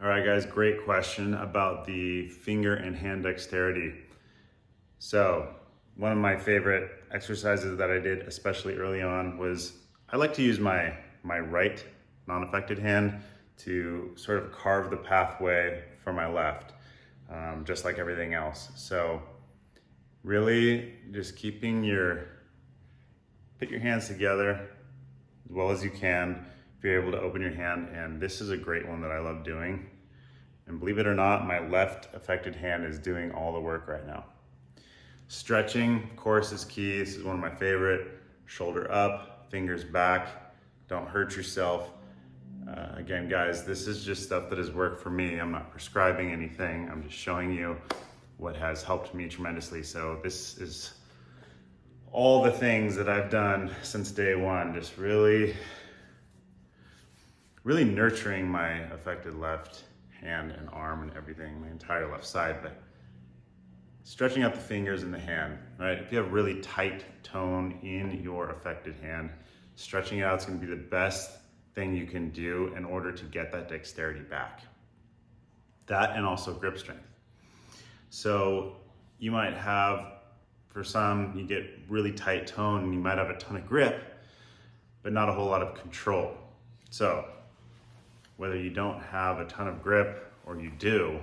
All right, guys, great question about the finger and hand dexterity. So one of my favorite exercises that I did, especially early on, was I like to use my right non-affected hand to sort of carve the pathway for my left, just like everything else. So really just put your hands together as well as you can if you're able to open your hand. And this is a great one that I love doing. And believe it or not, my left affected hand is doing all the work right now. Stretching, of course, is key. This is one of my favorite. Shoulder up, fingers back. Don't hurt yourself. Again, guys, this is just stuff that has worked for me. I'm not prescribing anything. I'm just showing you what has helped me tremendously. So this is all the things that I've done since day one, just really nurturing my affected left hand and arm and everything, my entire left side, but stretching out the fingers and the hand, right? If you have really tight tone in your affected hand, stretching it out is gonna be the best thing you can do in order to get that dexterity back. That and also grip strength. So you might have, for some, you get really tight tone and you might have a ton of grip, but not a whole lot of control. So whether you don't have a ton of grip or you do,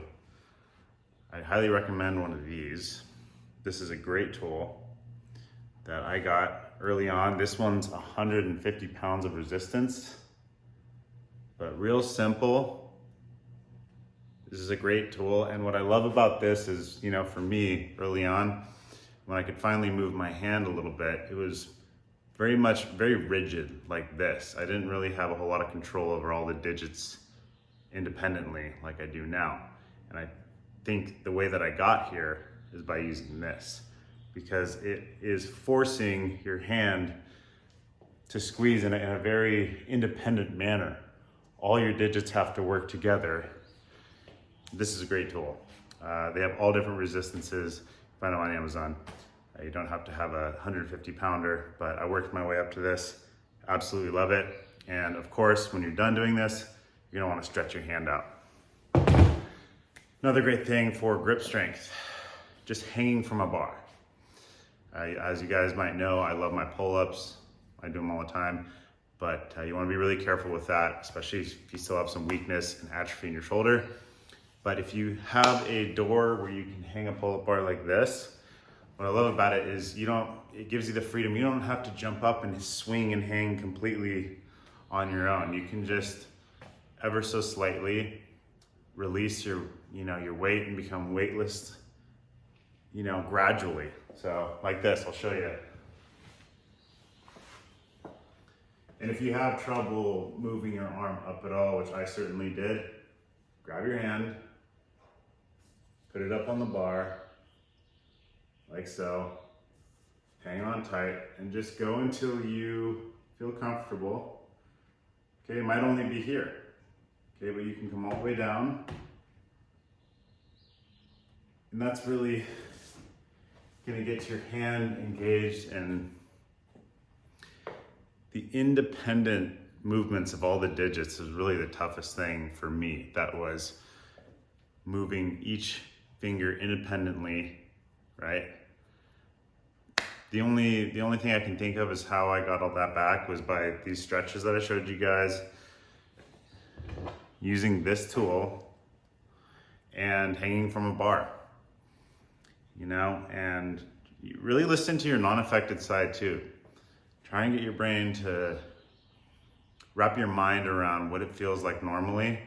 I highly recommend one of these. This is a great tool that I got early on. This one's 150 pounds of resistance, but real simple. This is a great tool. And what I love about this is, for me early on, when I could finally move my hand a little bit, it was very rigid like this. I didn't really have a whole lot of control over all the digits independently like I do now. And I think the way that I got here is by using this, because it is forcing your hand to squeeze in a very independent manner. All your digits have to work together. This is a great tool. They have all different resistances. Find them on Amazon. You don't have to have a 150 pounder, but I worked my way up to this. Absolutely love it. And of course, when you're done doing this, you're gonna wanna stretch your hand out. Another great thing for grip strength, just hanging from a bar. As you guys might know, I love my pull-ups. I do them all the time, but you wanna be really careful with that, especially if you still have some weakness and atrophy in your shoulder. But if you have a door where you can hang a pull-up bar like this, what I love about it is it gives you the freedom. You don't have to jump up and swing and hang completely on your own. You can just ever so slightly release your weight and become weightless, gradually. So like this, I'll show you. And if you have trouble moving your arm up at all, which I certainly did, grab your hand, put it up on the bar, like so, hang on tight, and just go until you feel comfortable. Okay, it might only be here, okay, but you can come all the way down. And that's really gonna get your hand engaged, and the independent movements of all the digits is really the toughest thing for me. That was moving each finger independently, right? The only thing I can think of is how I got all that back was by these stretches that I showed you guys, using this tool and hanging from a bar, and you really listen to your non-affected side too. Try and get your brain to wrap your mind around what it feels like normally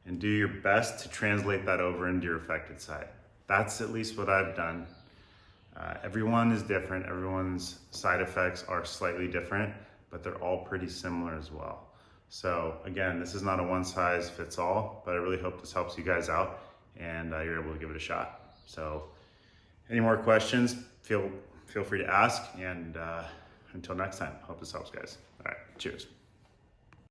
and do your best to translate that over into your affected side. That's at least what I've done. Everyone is different. Everyone's side effects are slightly different, but they're all pretty similar as well. So again, this is not a one size fits all, but I really hope this helps you guys out and you're able to give it a shot. So any more questions, feel free to ask, and until next time, hope this helps, guys. All right, cheers.